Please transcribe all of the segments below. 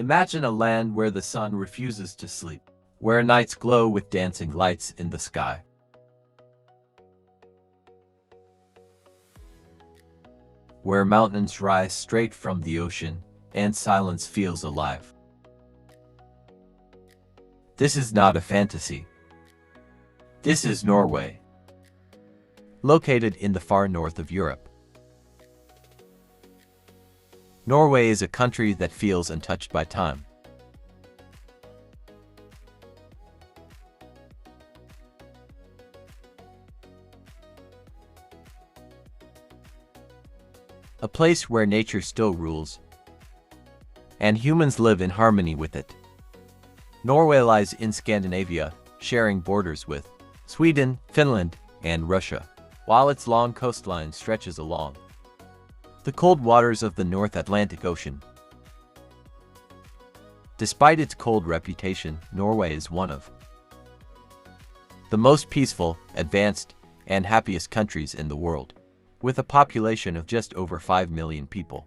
Imagine a land where the sun refuses to sleep, where nights glow with dancing lights in the sky. Where mountains rise straight from the ocean, and silence feels alive. This is not a fantasy. This is Norway, located in the far north of Europe. Norway is a country that feels untouched by time. A place where nature still rules, and humans live in harmony with it. Norway lies in Scandinavia, sharing borders with Sweden, Finland, and Russia, while its long coastline stretches along the cold waters of the North Atlantic Ocean. Despite its cold reputation, Norway is one of the most peaceful, advanced, and happiest countries in the world. With a population of just over 5 million people,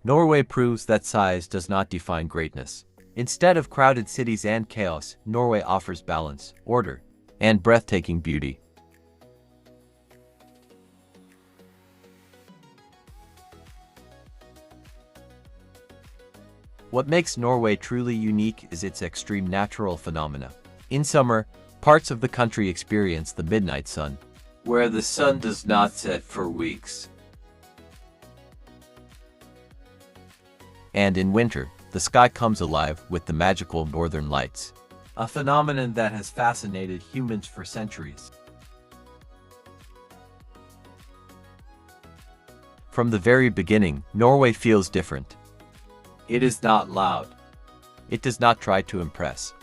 Norway proves that size does not define greatness. Instead of crowded cities and chaos, Norway offers balance, order, and breathtaking beauty. What makes Norway truly unique is its extreme natural phenomena. In summer, parts of the country experience the midnight sun, where the sun does not set for weeks. And in winter, the sky comes alive with the magical northern lights, a phenomenon that has fascinated humans for centuries. From the very beginning, Norway feels different. It is not loud. It does not try to impress.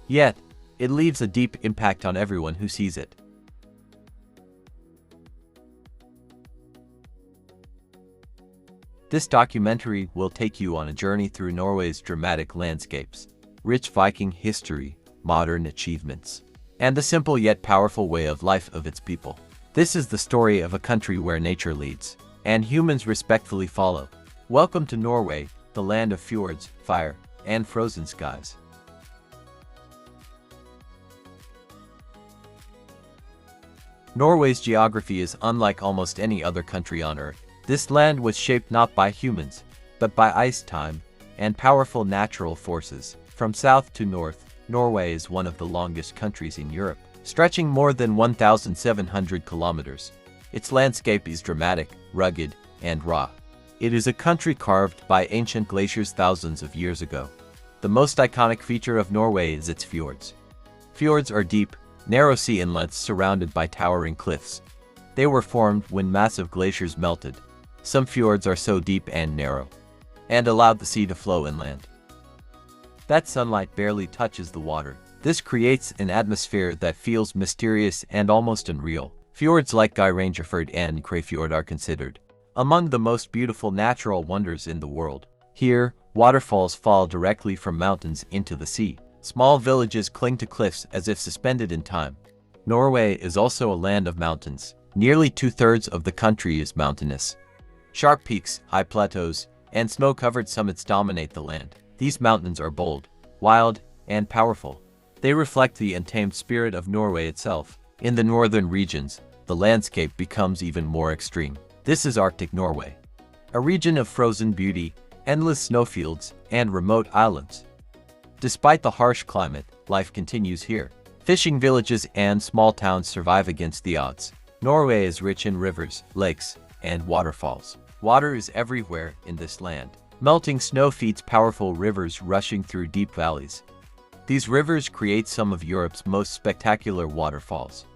Yet, it leaves a deep impact on everyone who sees it. This documentary will take you on a journey through Norway's dramatic landscapes, rich Viking history, modern achievements, and the simple yet powerful way of life of its people. This is the story of a country where nature leads, and humans respectfully follow. Welcome to Norway, the land of fjords, fire, and frozen skies. Norway's geography is unlike almost any other country on Earth. This land was shaped not by humans, but by ice time and powerful natural forces. From south to north, Norway is one of the longest countries in Europe, stretching more than 1,700 kilometers. Its landscape is dramatic, rugged, and raw. It is a country carved by ancient glaciers thousands of years ago. The most iconic feature of Norway is its fjords. Fjords are deep, narrow sea inlets surrounded by towering cliffs. They were formed when massive glaciers melted. Some fjords are so deep and narrow, and allowed the sea to flow inland. That sunlight barely touches the water. This creates an atmosphere that feels mysterious and almost unreal. Fjords like Geirangerfjord and Krefjord are considered among the most beautiful natural wonders in the world. Here, waterfalls fall directly from mountains into the sea. Small villages cling to cliffs as if suspended in time. Norway is also a land of mountains. Nearly two-thirds of the country is mountainous. Sharp peaks, high plateaus, and snow-covered summits dominate the land. These mountains are bold, wild, and powerful. They reflect the untamed spirit of Norway itself. In the northern regions, the landscape becomes even more extreme. This is Arctic Norway, a region of frozen beauty, endless snowfields, and remote islands. Despite the harsh climate, life continues here. Fishing villages and small towns survive against the odds. Norway is rich in rivers, lakes, and waterfalls. Water is everywhere in this land. Melting snow feeds powerful rivers rushing through deep valleys. These rivers create some of Europe's most spectacular waterfalls.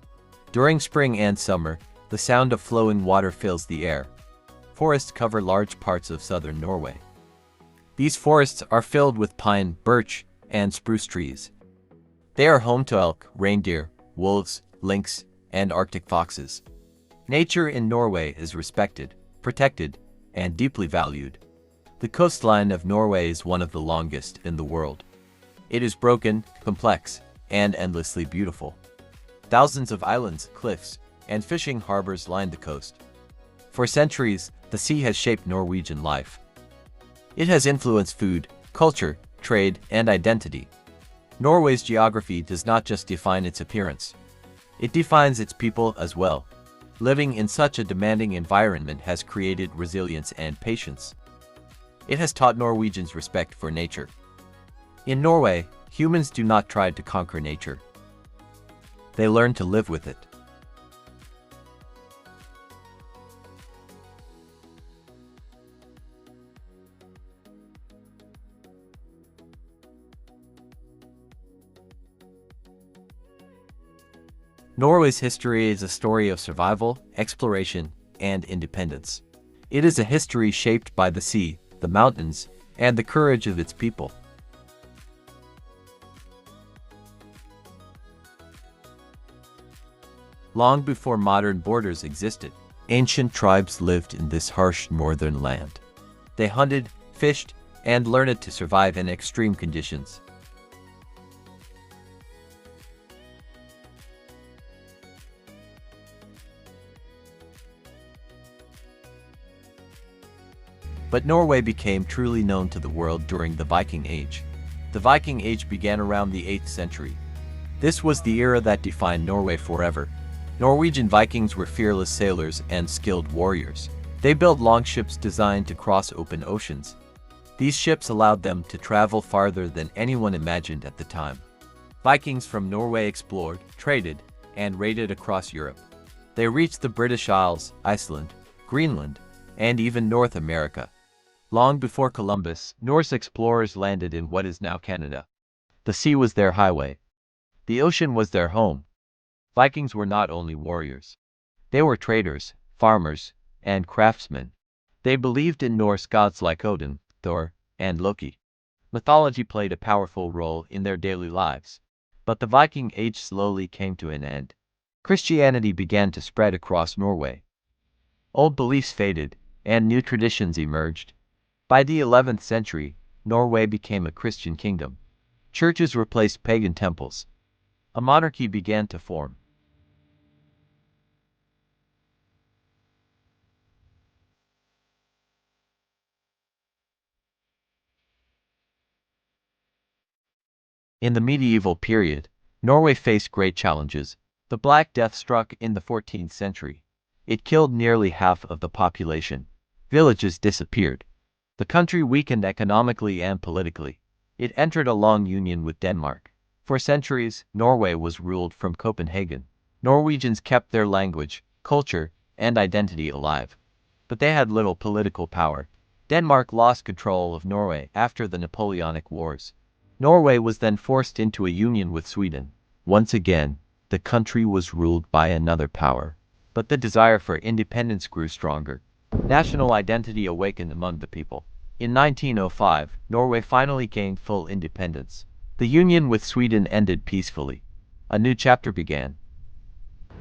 During spring and summer, the sound of flowing water fills the air. Forests cover large parts of southern Norway. These forests are filled with pine, birch, and spruce trees. They are home to elk, reindeer, wolves, lynx, and Arctic foxes. Nature in Norway is respected, protected, and deeply valued. The coastline of Norway is one of the longest in the world. It is broken, complex, and endlessly beautiful. Thousands of islands, cliffs, and fishing harbors line the coast. For centuries, the sea has shaped Norwegian life. It has influenced food, culture, trade, and identity. Norway's geography does not just define its appearance. It defines its people as well. Living in such a demanding environment has created resilience and patience. It has taught Norwegians respect for nature. In Norway, humans do not try to conquer nature. They learn to live with it. Norway's history is a story of survival, exploration, and independence. It is a history shaped by the sea, the mountains, and the courage of its people. Long before modern borders existed, ancient tribes lived in this harsh northern land. They hunted, fished, and learned to survive in extreme conditions. But Norway became truly known to the world during the Viking Age. The Viking Age began around the 8th century. This was the era that defined Norway forever. Norwegian Vikings were fearless sailors and skilled warriors. They built longships designed to cross open oceans. These ships allowed them to travel farther than anyone imagined at the time. Vikings from Norway explored, traded, and raided across Europe. They reached the British Isles, Iceland, Greenland, and even North America. Long before Columbus, Norse explorers landed in what is now Canada. The sea was their highway. The ocean was their home. Vikings were not only warriors. They were traders, farmers, and craftsmen. They believed in Norse gods like Odin, Thor, and Loki. Mythology played a powerful role in their daily lives. But the Viking Age slowly came to an end. Christianity began to spread across Norway. Old beliefs faded, and new traditions emerged. By the 11th century, Norway became a Christian kingdom. Churches replaced pagan temples. A monarchy began to form. In the medieval period, Norway faced great challenges. The Black Death struck in the 14th century. It killed nearly half of the population. Villages disappeared. The country weakened economically and politically. It entered a long union with Denmark. For centuries, Norway was ruled from Copenhagen. Norwegians kept their language, culture, and identity alive. But they had little political power. Denmark lost control of Norway after the Napoleonic Wars. Norway was then forced into a union with Sweden. Once again, the country was ruled by another power. But the desire for independence grew stronger. National identity awakened among the people. In 1905, Norway finally gained full independence. The union with Sweden ended peacefully. A new chapter began.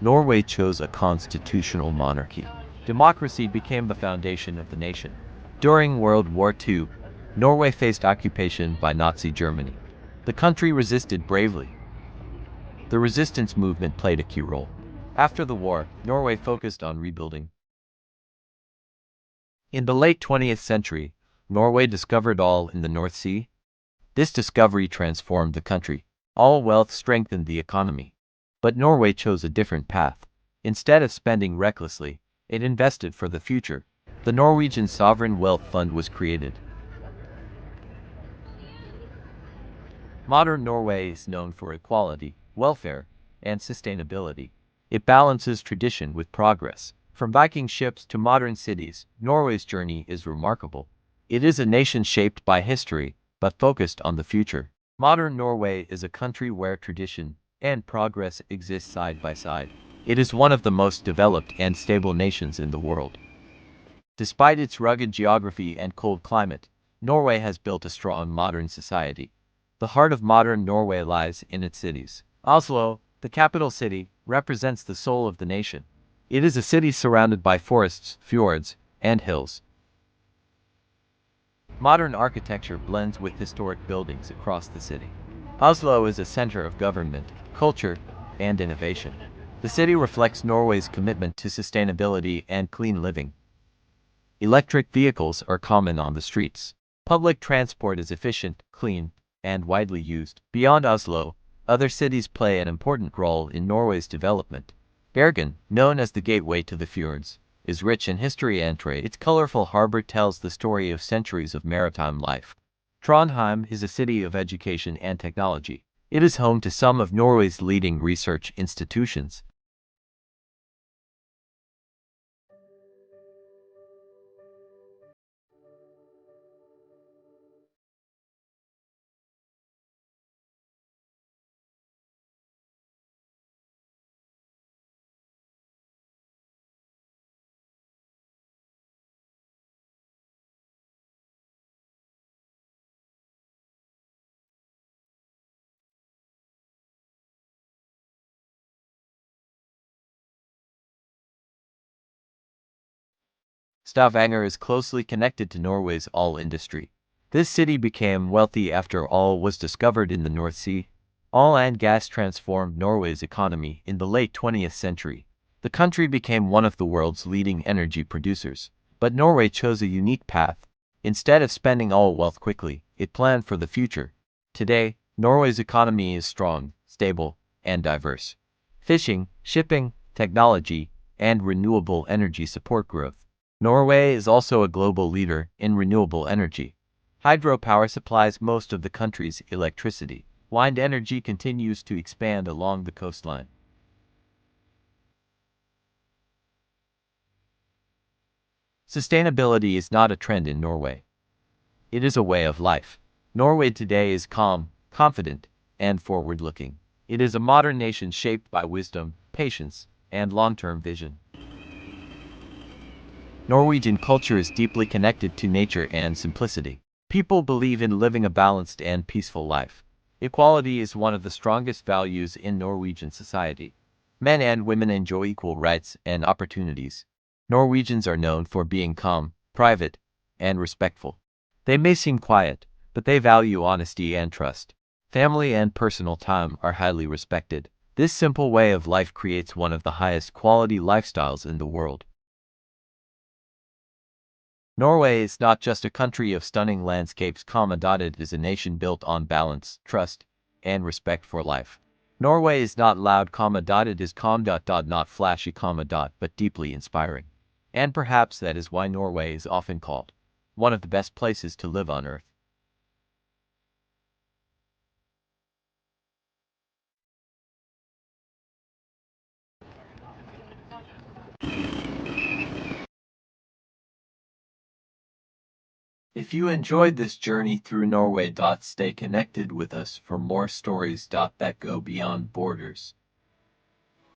Norway chose a constitutional monarchy. Democracy became the foundation of the nation. During World War II, Norway faced occupation by Nazi Germany. The country resisted bravely. The resistance movement played a key role. After the war, Norway focused on rebuilding. In the late 20th century, Norway discovered oil in the North Sea. This discovery transformed the country. All wealth strengthened the economy. But Norway chose a different path. Instead of spending recklessly, it invested for the future. The Norwegian Sovereign Wealth Fund was created. Modern Norway is known for equality, welfare, and sustainability. It balances tradition with progress. From Viking ships to modern cities, Norway's journey is remarkable. It is a nation shaped by history, but focused on the future. Modern Norway is a country where tradition and progress exist side by side. It is one of the most developed and stable nations in the world. Despite its rugged geography and cold climate, Norway has built a strong modern society. The heart of modern Norway lies in its cities. Oslo, the capital city, represents the soul of the nation. It is a city surrounded by forests, fjords, and hills. Modern architecture blends with historic buildings across the city. Oslo is a center of government, culture, and innovation. The city reflects Norway's commitment to sustainability and clean living. Electric vehicles are common on the streets. Public transport is efficient, clean, and widely used. Beyond Oslo, other cities play an important role in Norway's development. Bergen, known as the gateway to the fjords, is rich in history and trade. Its colorful harbor tells the story of centuries of maritime life. Trondheim is a city of education and technology. It is home to some of Norway's leading research institutions. Stavanger is closely connected to Norway's oil industry. This city became wealthy after oil was discovered in the North Sea. Oil and gas transformed Norway's economy in the late 20th century. The country became one of the world's leading energy producers. But Norway chose a unique path. Instead of spending all wealth quickly, it planned for the future. Today, Norway's economy is strong, stable, and diverse. Fishing, shipping, technology, and renewable energy support growth. Norway is also a global leader in renewable energy. Hydropower supplies most of the country's electricity. Wind energy continues to expand along the coastline. Sustainability is not a trend in Norway. It is a way of life. Norway today is calm, confident, and forward-looking. It is a modern nation shaped by wisdom, patience, and long-term vision. Norwegian culture is deeply connected to nature and simplicity. People believe in living a balanced and peaceful life. Equality is one of the strongest values in Norwegian society. Men and women enjoy equal rights and opportunities. Norwegians are known for being calm, private, and respectful. They may seem quiet, but they value honesty and trust. Family and personal time are highly respected. This simple way of life creates one of the highest quality lifestyles in the world. Norway is not just a country of stunning landscapes, it is a nation built on balance, trust, and respect for life. Norway is not loud, it is calm, not flashy, but deeply inspiring. And perhaps that is why Norway is often called one of the best places to live on Earth. If you enjoyed this journey through Norway, stay connected with us for more stories that go beyond borders.